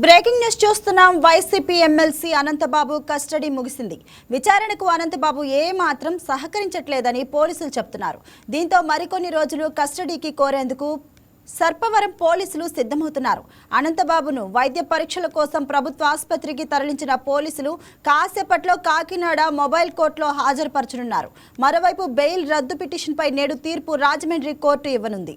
Breaking news చూస్తున్నాం. YCP MLC Anantha Babu custody ముగిసింది. విచారణకు అనంతబాబు ఏమాత్రం సహకరించట్లేదని పోలీసులు చెప్తున్నారు. దీంతో మరికొన్ని రోజులు కస్టడీకి కోరేందుకు సర్పవరం పోలీసులు సిద్ధమవుతున్నారు. అనంతబాబును వైద్య పరీక్షల కోసం ప్రభుత్వ ఆసుపత్రికి తరలించిన పోలీసులు కాసేపట్లో కాకినాడ మొబైల్ కోర్టులో హాజరుపరచనున్నారు. మరోవైపు బెయిల్ రద్దు పిటిషన్పై నేడు తీర్పు రాజమండ్రి కోర్టు ఇవ్వనుంది.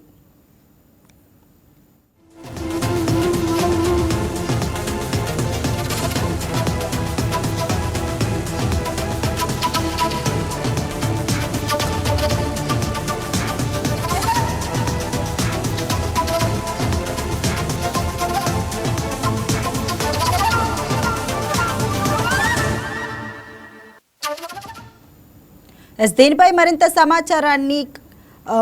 దీనిపై మరింత సమాచారాన్ని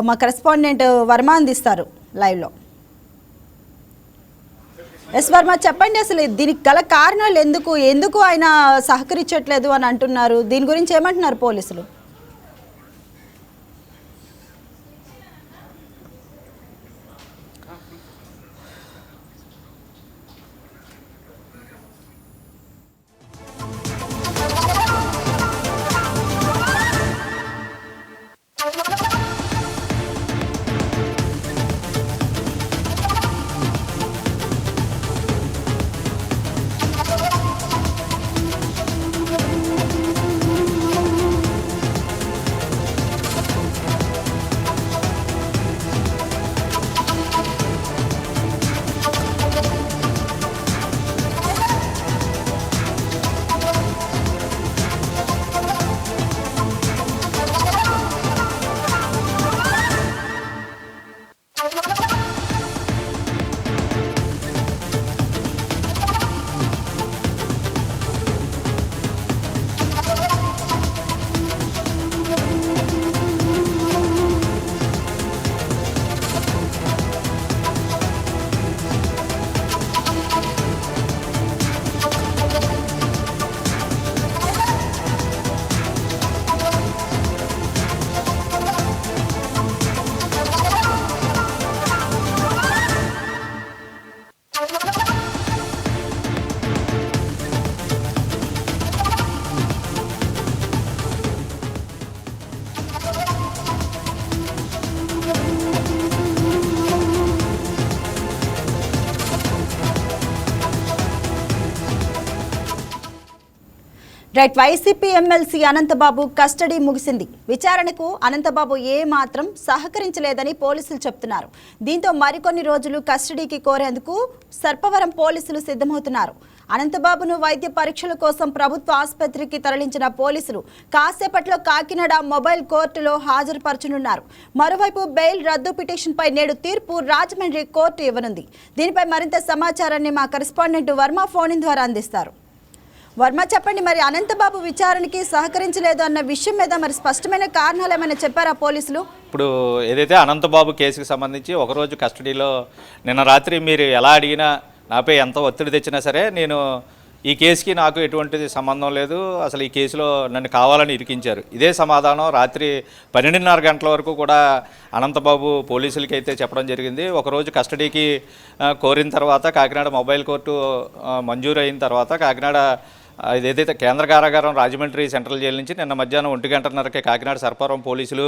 మా కరెస్పాండెంట్ వర్మ అందిస్తారు లైవ్లో. వర్మ, చెప్పండి, అసలు దీనికి గల కారణాలు ఎందుకు ఆయన సహకరించట్లేదు అని అంటున్నారు? దీని గురించి ఏమంటున్నారు పోలీసులు? వైసీపీ ఎమ్మెల్సీ అనంతబాబు కస్టడీ ముగిసింది. విచారణకు అనంతబాబు ఏమాత్రం సహకరించలేదని పోలీసులు చెప్తున్నారు. దీంతో మరికొన్ని రోజులు కస్టడీకి కోరేందుకు సర్పవరం పోలీసులు సిద్ధమవుతున్నారు. అనంతబాబును వైద్య పరీక్షల కోసం ప్రభుత్వ ఆసుపత్రికి తరలించిన పోలీసులు కాసేపట్లో కాకినాడ మొబైల్ కోర్టులో హాజరుపరచనున్నారు. మరోవైపు బెయిల్ రద్దు పిటిషన్పై నేడు తీర్పు రాజమండ్రి కోర్టు ఇవ్వనుంది. దీనిపై మరింత సమాచారాన్ని మా కరెస్పాండెంట్ వర్మ ఫోన్ ద్వారా అందిస్తారు. వర్మ, చెప్పండి, మరి అనంతబాబు విచారణకి సహకరించలేదు అన్న విషయం మీద మరి స్పష్టమైన కారణాలు ఏమైనా చెప్పారా పోలీసులు? ఇప్పుడు ఏదైతే అనంతబాబు కేసుకి సంబంధించి ఒకరోజు కస్టడీలో నిన్న రాత్రి మీరు ఎలా అడిగినా నాపై ఎంత ఒత్తిడి తెచ్చినా సరే నేను ఈ కేసుకి నాకు ఎటువంటి సంబంధం లేదు, అసలు ఈ కేసులో నన్ను కావాలని ఇరికించారు, ఇదే సమాధానం రాత్రి 12:30 గంటల వరకు కూడా అనంతబాబు పోలీసులకి అయితే చెప్పడం జరిగింది. ఒకరోజు కస్టడీకి కోరిన తర్వాత కాకినాడ మొబైల్ కోర్టు మంజూరు అయిన తర్వాత కాకినాడ ఇదేదైతే కేంద్ర కారాగారం రాజమండ్రి సెంట్రల్ జైలు నుంచి నిన్న మధ్యాహ్నం 1:30కి కాకినాడ సర్పవరం పోలీసులు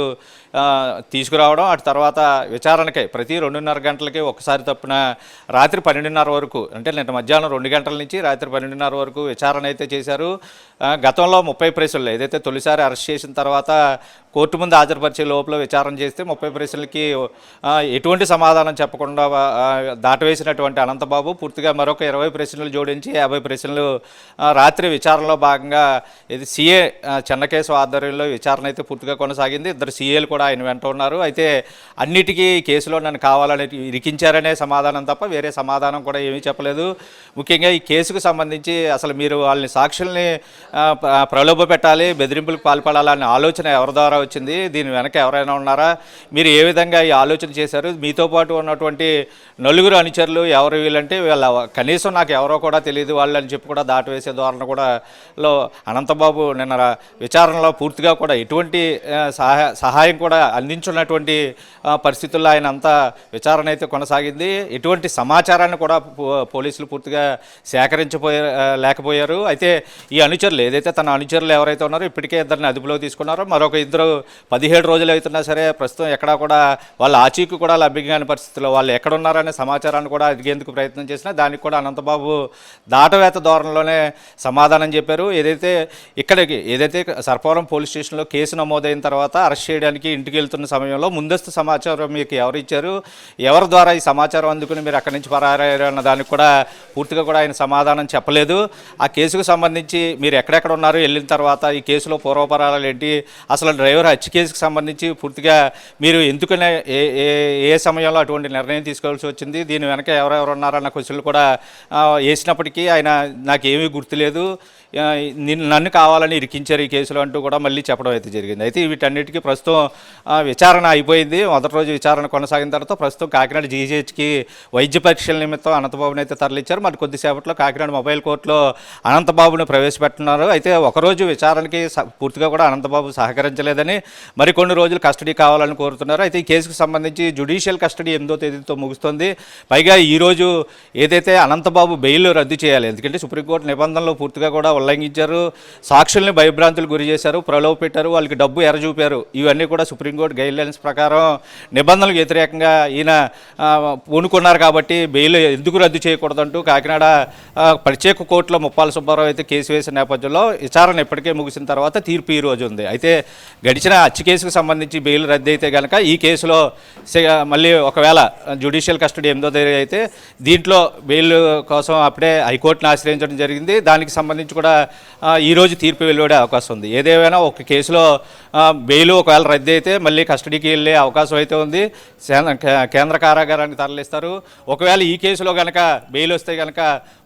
తీసుకురావడం, అటు తర్వాత విచారణకై ప్రతి 2:30 గంటలకి ఒకసారి తప్పున రాత్రి 12:30 వరకు, అంటే నిన్న మధ్యాహ్నం 2 గంటల నుంచి రాత్రి 12:30 వరకు విచారణ అయితే చేశారు. గతంలో 30 ప్రశ్నలు ఏదైతే తొలిసారి అరెస్ట్ చేసిన తర్వాత కోర్టు ముందు హాజరుపరిచే లోపల విచారణ చేస్తే 30 ప్రశ్నలకి ఎటువంటి సమాధానం చెప్పకుండా దాటవేసినటువంటి అనంతబాబు పూర్తిగా మరొక 20 ప్రశ్నలు జోడించి 50 ప్రశ్నలు రాత్రి విచారణలో భాగంగా ఇది సీఏ చెన్నకేశవ ఆధ్వర్యంలో విచారణ అయితే పూర్తిగా కొనసాగింది. 2 సీఏలు కూడా ఆయన వెంట ఉన్నారు. అయితే అన్నిటికీ కేసులో నన్ను కావాలని ఇరికించారనే సమాధానం తప్ప వేరే సమాధానం కూడా ఏమీ చెప్పలేదు. ముఖ్యంగా ఈ కేసుకు సంబంధించి అసలు మీరు వాళ్ళని సాక్షుల్ని ప్రలోభ పెట్టాలి, బెదిరింపులకు పాల్పడాలనే ఆలోచన ఎవరి ద్వారా వచ్చింది, దీని వెనక ఎవరైనా ఉన్నారా, మీరు ఏ విధంగా ఈ ఆలోచన చేశారు, మీతో పాటు ఉన్నటువంటి నలుగురు అనుచరులు ఎవరు వీళ్ళంటే వీళ్ళ కనీసం నాకు ఎవరో కూడా తెలియదు వాళ్ళని చెప్పి కూడా దాటవేసే ధోరణి కూడా అనంతబాబు నిన్న విచారణలో పూర్తిగా కూడా ఎటువంటి సహాయం కూడా అందించున్నటువంటి పరిస్థితుల్లో ఆయన అంతా విచారణ అయితే కొనసాగింది. ఎటువంటి సమాచారాన్ని కూడా పోలీసులు పూర్తిగా లేకపోయారు. అయితే ఈ అనుచరులు ఏదైతే తన అనుచరులు ఎవరైతే ఉన్నారో ఇప్పటికే ఇద్దరిని అదుపులో తీసుకున్నారో, మరొక ఇద్దరు 17 రోజులు అవుతున్నా సరే ప్రస్తుతం ఎక్కడా కూడా వాళ్ళ ఆచూకీ కూడా లభ్యం కాని పరిస్థితుల్లో వాళ్ళు ఎక్కడున్నారనే సమాచారాన్ని కూడా అడిగేందుకు ప్రయత్నం చేసినా దానికి కూడా అనంతబాబు దాటవేత ధోరణిలోనే సమాధానం చెప్పారు. ఏదైతే సర్పవరం పోలీస్ స్టేషన్లో కేసు నమోదైన తర్వాత అరెస్ట్ చేయడానికి ఇంటికి వెళ్తున్న సమయంలో ముందస్తు సమాచారం మీకు ఎవరు ఇచ్చారు, ఎవరి ద్వారా ఈ సమాచారం అందుకుని మీరు అక్కడి నుంచి పరారయ్యారు అన్న దానికి కూడా పూర్తిగా కూడా ఆయన సమాధానం చెప్పలేదు. ఆ కేసుకు సంబంధించి మీరు ఎక్కడెక్కడ ఉన్నారు, వెళ్ళిన తర్వాత ఈ కేసులో పూర్వపరాలు ఏంటి, అసలు డ్రైవర్ హత్య కేసుకు సంబంధించి పూర్తిగా మీరు ఎందుకనే ఏ సమయంలో అటువంటి నిర్ణయం తీసుకోవాల్సి వచ్చింది, దీని వెనక ఎవరెవరు ఉన్నారన్న క్వశ్చన్లు కూడా వేసినప్పటికీ ఆయన నాకేమీ గుర్తులేదు, నన్ను కావాలని ఇరికించారు ఈ కేసులో అంటూ కూడా మళ్ళీ చెప్పడం అయితే జరిగింది. అయితే వీటన్నిటికీ ప్రస్తుతం విచారణ అయిపోయింది. మొదటి రోజు విచారణ కొనసాగిన తర్వాత ప్రస్తుతం కాకినాడ జీజీహెచ్కి వైద్య పరీక్షల నిమిత్తం అనంతబాబుని అయితే తరలించారు. మరి కొద్దిసేపట్లో కాకినాడ మొబైల్ కోర్టులో అనంతబాబును ప్రవేశపెట్టున్నారు. అయితే ఒకరోజు విచారణకి పూర్తిగా కూడా అనంతబాబు సహకరించలేదని మరికొన్ని రోజులు కస్టడీ కావాలని కోరుతున్నారు. అయితే ఈ కేసుకు సంబంధించి జ్యుడిషియల్ కస్టడీ 8వ తేదీతో ముగుస్తుంది. పైగా ఈరోజు ఏదైతే అనంతబాబు బెయిల్ రద్దు చేయాలి, ఎందుకంటే సుప్రీంకోర్టు నిబంధనలు పూర్తిగా కూడా ఉల్లంఘించారు, సాక్షుల్ని భయభ్రాంతులు గురి చేశారు, ప్రలోభ పెట్టారు, వాళ్ళకి డబ్బు ఎరచూపారు. ఇవన్నీ కూడా సుప్రీంకోర్టు గైడ్లైన్స్ ప్రకారం నిబంధనలకు వ్యతిరేకంగా ఈయన పూనుకున్నారు. కాబట్టి బెయిల్ ఎందుకు రద్దు చేయకూడదంటూ కాకినాడ ప్రత్యేక కోర్టులో ముప్పాల సుబ్బారావు అయితే కేసు వేసిన నేపథ్యంలో విచారణ ఇప్పటికే ముగిసిన తర్వాత తీర్పు ఈ రోజు ఉంది. అయితే గడిచిన హత్య కేసుకు సంబంధించి బెయిల్ రద్దు అయితే కనుక ఈ కేసులో మళ్ళీ ఒకవేళ జ్యుడిషియల్ కస్టడీ 8వ తేదీ అయితే దీంట్లో బెయిల్ కోసం అప్పుడే హైకోర్టును ఆశ్రయించడం జరిగింది. దానికి సంబంధించి కూడా ఈరోజు తీర్పు వెలువడే అవకాశం ఉంది. ఏదేమైనా ఒక కేసులో బెయిల్ ఒకవేళ రద్దు అయితే మళ్ళీ కస్టడీకి వెళ్ళే అవకాశం అయితే ఉంది. కేంద్ర కారాగారానికి తరలిస్తారు. ఒకవేళ ఈ కేసులో కనుక బెయిల్ వస్తే కనుక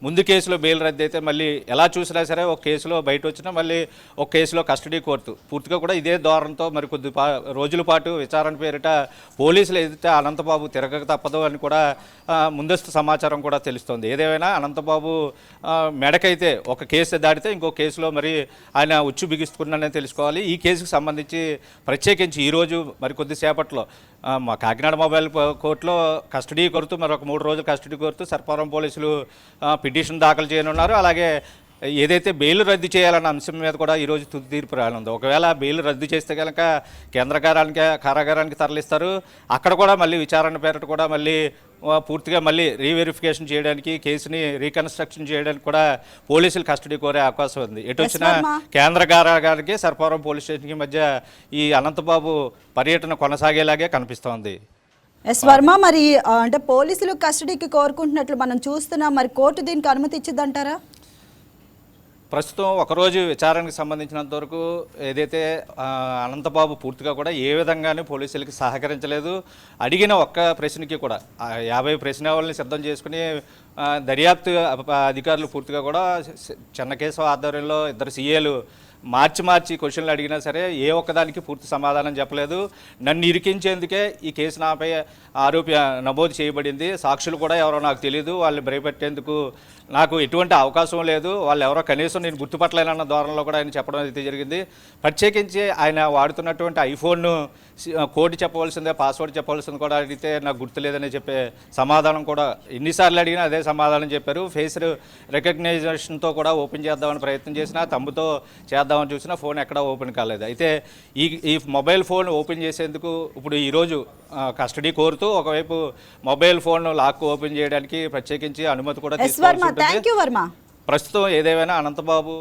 ముందు కేసులో బెయిల్ రద్దు అయితే మళ్ళీ ఎలా చూసినా సరే ఒక కేసులో బయట వచ్చినా మళ్ళీ ఒక కేసులో కస్టడీ కోర్టు పూర్తిగా కూడా ఇదే ధోరణితో మరి కొద్ది రోజుల పాటు విచారణ పేరిట పోలీసులు ఏదైతే అనంతబాబు తిరగక తప్పదు అని కూడా ముందస్తు సమాచారం కూడా తెలుస్తోంది. ఏదేమైనా అనంతబాబు మెడకైతే ఒక కేసు దాటితే ఇంకో కేసులో మరి ఆయన ఉచ్చు బిగిస్తున్నానని తెలుసుకోవాలి. ఈ కేసుకు సంబంధించి ప్రత్యేకించి ఈరోజు మరి కొద్దిసేపట్లో మా కాకినాడ మొబైల్ కోర్టులో కస్టడీ కోరుతూ మరొక 3 రోజులు కస్టడీ కోరుతూ సర్పవరం పోలీసులు పిటిషన్ దాఖలు చేయనున్నారు. అలాగే ఏదైతే బెయిల్ రద్దు చేయాలన్న అంశం మీద కూడా ఈరోజు తుది తీర్పు రానుంది. ఒకవేళ బెయిల్ రద్దు చేస్తే కనుక కేంద్ర కారాగారానికి తరలిస్తారు. అక్కడ కూడా మళ్ళీ విచారణ పేరిట కూడా మళ్ళీ పూర్తిగా మళ్ళీ రీవెరిఫికేషన్ చేయడానికి, కేసుని రీకన్స్ట్రక్షన్ చేయడానికి కూడా పోలీసులు కస్టడీ కోరే అవకాశం ఉంది. ఎటు వచ్చినా కేంద్ర కారాగారికి సర్పవరం పోలీస్ స్టేషన్కి మధ్య ఈ అనంతబాబు పర్యటన కొనసాగేలాగే కనిపిస్తోంది. ఎస్ వర్మ, మరి అంటే పోలీసులు కస్టడీకి కోరుకుంటున్నట్లు మనం చూస్తున్నాం, మరి కోర్టు దీనికి అనుమతి ఇచ్చిద్దంటారా? ప్రస్తుతం ఒకరోజు విచారణకు సంబంధించినంత వరకు ఏదైతే అనంతబాబు పూర్తిగా కూడా ఏ విధంగానూ పోలీసులకి సహకరించలేదు. అడిగిన ఒక్క ప్రశ్నకి కూడా 50 ప్రశ్నావళిని సిద్ధం చేసుకుని దర్యాప్తు అధికారులు పూర్తిగా కూడా చెన్నకేశవ ఆధ్వర్యంలో 2 సీఏలు మార్చి క్వశ్చన్లు అడిగినా సరే ఏ ఒక్కదానికి పూర్తి సమాధానం చెప్పలేదు. నన్ను ఇరికించేందుకే ఈ కేసు నాపై నమోదు చేయబడింది. సాక్షులు కూడా ఎవరో నాకు తెలియదు, వాళ్ళని భయపెట్టేందుకు నాకు ఎటువంటి అవకాశం లేదు, వాళ్ళు ఎవరో కనీసం నేను గుర్తుపట్టలేనన్న ధోరణిలో కూడా ఆయన చెప్పడం అయితే జరిగింది. ప్రత్యేకించి ఆయన వాడుతున్నటువంటి ఐఫోన్ను కోడ్ చెప్పవలసిందే, పాస్వర్డ్ చెప్పవలసింది కూడా అడిగితే నాకు గుర్తులేదని చెప్పే సమాధానం కూడా ఎన్నిసార్లు అడిగినా అదే సమాధానం చెప్పారు. ఫేస్ రికగ్నైజేషన్తో కూడా ఓపెన్ చేద్దామని ప్రయత్నం చేసినా, తమ్ముతో చేద్దామని చూసినా ఫోన్ ఎక్కడా ఓపెన్ కాలేదు. అయితే ఈ మొబైల్ ఫోన్ ఓపెన్ చేసేందుకు ఇప్పుడు ఈరోజు కస్టడీ కోరుతూ ఒకవైపు మొబైల్ ఫోన్ లాక్ ఓపెన్ చేయడానికి ప్రత్యేకించి అనుమతి కూడా తీసుకోవాల్సి ఉంటుంది. ప్రస్తుతం ఏదేమైనా అనంతబాబు